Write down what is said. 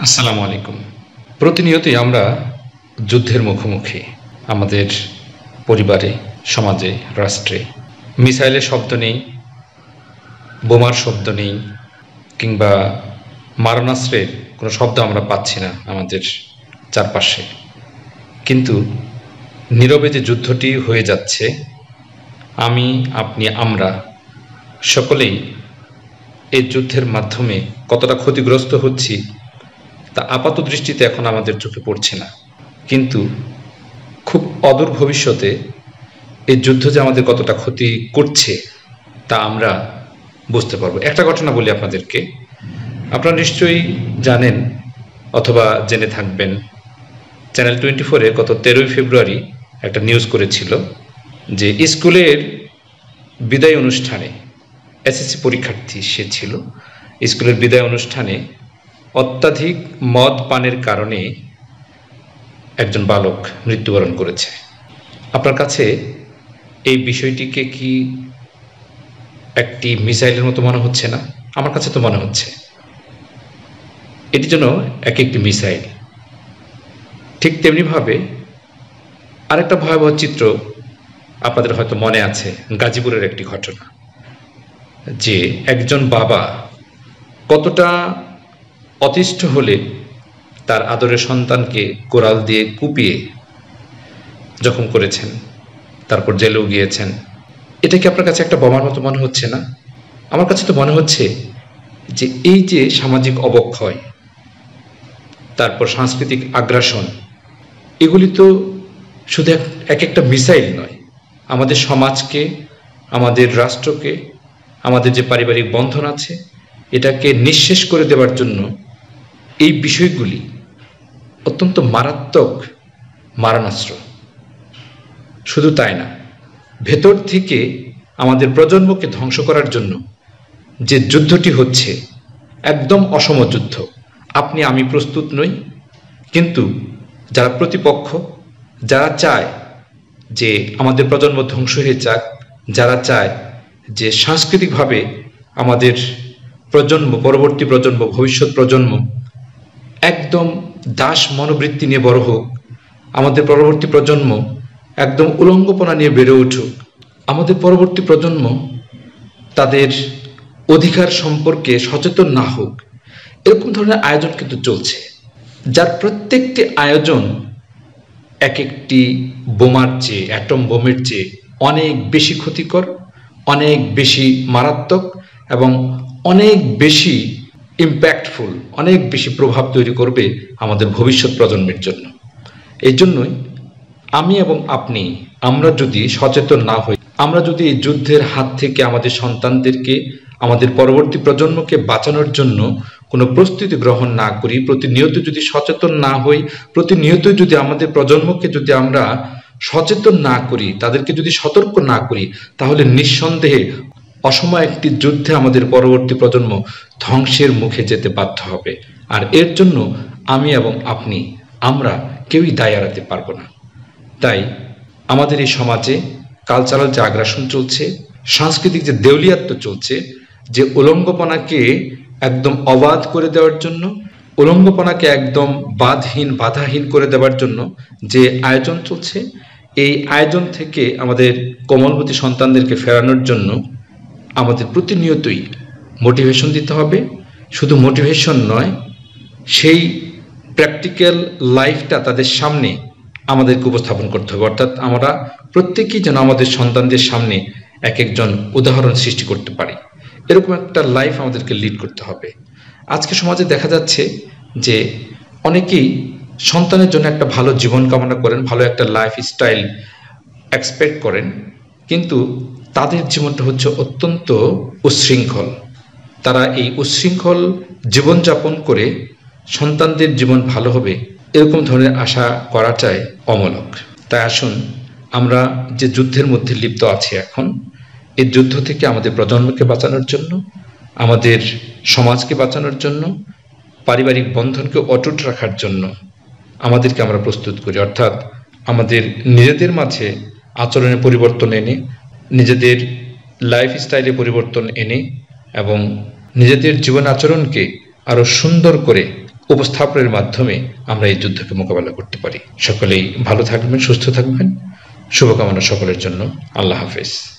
আসসালামু আলাইকুম। প্রতিনিয়তই আমরা যুদ্ধের মুখোমুখি। আমাদের পরিবারে, সমাজে, রাষ্ট্রে মিসাইলের শব্দ নেই, বোমার শব্দ নেই, কিংবা মারণাস্ত্রের কোনো শব্দ আমরা পাচ্ছি না আমাদের চারপাশে। কিন্তু নীরবে যে যুদ্ধটি হয়ে যাচ্ছে, আমি, আপনি, আমরা সকলেই এই যুদ্ধের মাধ্যমে কতটা ক্ষতিগ্রস্ত হচ্ছি তা আপাত দৃষ্টিতে এখন আমাদের চোখে পড়ছে না। কিন্তু খুব অদূর ভবিষ্যতে এই যুদ্ধ যে আমাদের কতটা ক্ষতি করছে তা আমরা বুঝতে পারবো। একটা ঘটনা বলি আপনাদেরকে। আপনারা নিশ্চয়ই জানেন অথবা জেনে থাকবেন, চ্যানেল 24-এ গত 13ই ফেব্রুয়ারি একটা নিউজ করেছিল যে স্কুলের বিদায় অনুষ্ঠানে, এসএসসি পরীক্ষার্থী সে ছিল, স্কুলের বিদায় অনুষ্ঠানে অত্যাধিক মদ পানের কারণে একজন বালক মৃত্যুবরণ করেছে। আপনার কাছে এই বিষয়টিকে কি একটি মিসাইলের মতো মনে হচ্ছে না? আমার কাছে তো মনে হচ্ছে এটি যেন এক একটি মিসাইল। ঠিক তেমনিভাবে আরেকটা ভয়াবহ চিত্র আপনাদের হয়তো মনে আছে, গাজীপুরের একটি ঘটনা, যে একজন বাবা কতটা অতিষ্ঠ হলে তার আদরের সন্তানকে কোরাল দিয়ে কুপিয়ে জখম করেছেন, তারপর জেলেও গিয়েছেন। এটা কি আপনার কাছে একটা বোমার মতো মনে হচ্ছে না? আমার কাছে তো মনে হচ্ছে যে এই যে সামাজিক অবক্ষয়, তারপর সাংস্কৃতিক আগ্রাসন, এগুলি তো শুধু এক একটা মিসাইল নয়, আমাদের সমাজকে, আমাদের রাষ্ট্রকে, আমাদের যে পারিবারিক বন্ধন আছে এটাকে নিঃশেষ করে দেওয়ার জন্য এই বিষয়গুলি অত্যন্ত মারাত্মক মারণাস্ত্র। শুধু তাই না, ভেতর থেকে আমাদের প্রজন্মকে ধ্বংস করার জন্য যে যুদ্ধটি হচ্ছে একদম অসম যুদ্ধ। আপনি আমি প্রস্তুত নই, কিন্তু যারা প্রতিপক্ষ, যারা চায় যে আমাদের প্রজন্ম ধ্বংস হয়ে যাক, যারা চায় যে সাংস্কৃতিকভাবে আমাদের প্রজন্ম, পরবর্তী প্রজন্ম, ভবিষ্যৎ প্রজন্ম একদম দাস মনোবৃত্তি নিয়ে বড় হোক, আমাদের পরবর্তী প্রজন্ম একদম উলঙ্গপনা নিয়ে বেড়ে উঠুক, আমাদের পরবর্তী প্রজন্ম তাদের অধিকার সম্পর্কে সচেতন না হোক, এরকম ধরনের আয়োজন কিন্তু চলছে, যার প্রত্যেকটি আয়োজন এক একটি বোমার চেয়ে, অ্যাটম বোমের চেয়ে অনেক বেশি ক্ষতিকর, অনেক বেশি মারাত্মক এবং অনেক বেশি ইম্প্যাক্টফুল, অনেক বেশি প্রভাব তৈরি করবে আমাদের ভবিষ্যৎ প্রজন্মের জন্য। এই জন্যই আমি এবং আপনি, আমরা যদি সচেতন না হই, আমরা যদি এই যুদ্ধের হাত থেকে আমাদের সন্তানদেরকে, আমাদের পরবর্তী প্রজন্মকে বাঁচানোর জন্য কোনো প্রস্তুতি গ্রহণ না করি, প্রতিনিয়ত যদি সচেতন না হই, প্রতিনিয়ত যদি আমাদের প্রজন্মকে যদি আমরা সচেতন না করি, তাদেরকে যদি সতর্ক না করি, তাহলে নিঃসন্দেহে অসময় একটি যুদ্ধে আমাদের পরবর্তী প্রজন্ম ধ্বংসের মুখে যেতে বাধ্য হবে। আর এর জন্য আমি এবং আপনি, আমরা কেউই দায় এড়াতে পারবো না। তাই আমাদের এই সমাজে কালচারাল যে আগ্রাসন চলছে, সাংস্কৃতিক যে দেউলিয়াত্ব চলছে, যে উলঙ্গপনাকে একদম অবাধ করে দেওয়ার জন্য, উলঙ্গপনাকে একদম বাধাহীন করে দেওয়ার জন্য যে আয়োজন চলছে, এই আয়োজন থেকে আমাদের কোমলমতি সন্তানদেরকে ফেরানোর জন্য আমাদের প্রতিনিয়তই মোটিভেশন দিতে হবে। শুধু মোটিভেশন নয়, সেই প্র্যাকটিক্যাল লাইফটা তাদের সামনে আমাদেরকে উপস্থাপন করতে হবে। অর্থাৎ আমরা প্রত্যেকেই যেন আমাদের সন্তানদের সামনে এক একজন উদাহরণ সৃষ্টি করতে পারি, এরকম একটা লাইফ আমাদেরকে লিড করতে হবে। আজকে সমাজে দেখা যাচ্ছে যে অনেকেই সন্তানের জন্য একটা ভালো জীবন কামনা করেন, ভালো একটা লাইফ স্টাইল এক্সপেক্ট করেন, কিন্তু তাদের জীবনটা হচ্ছে অত্যন্ত উচ্ছৃঙ্খল। তারা এই উচ্ছৃঙ্খল জীবনযাপন করে সন্তানদের জীবন ভালো হবে এরকম ধরনের আশা করাটাই অমূলক। তাই আসুন, আমরা যে যুদ্ধের মধ্যে লিপ্ত আছি এখন, এই যুদ্ধ থেকে আমাদের প্রজন্মকে বাঁচানোর জন্য, আমাদের সমাজকে বাঁচানোর জন্য, পারিবারিক বন্ধনকে অটুট রাখার জন্য আমাদেরকে আমরা প্রস্তুত করি। অর্থাৎ আমাদের নিজেদের মাঝে আচরণে পরিবর্তন এনে, নিজেদের লাইফ স্টাইলে পরিবর্তন এনে এবং নিজেদের জীবন আচরণকে আরও সুন্দর করে উপস্থাপনের মাধ্যমে আমরা এই যুদ্ধকে মোকাবেলা করতে পারি। সকলেই ভালো থাকবেন, সুস্থ থাকবেন। শুভকামনা সকলের জন্য। আল্লাহ হাফেজ।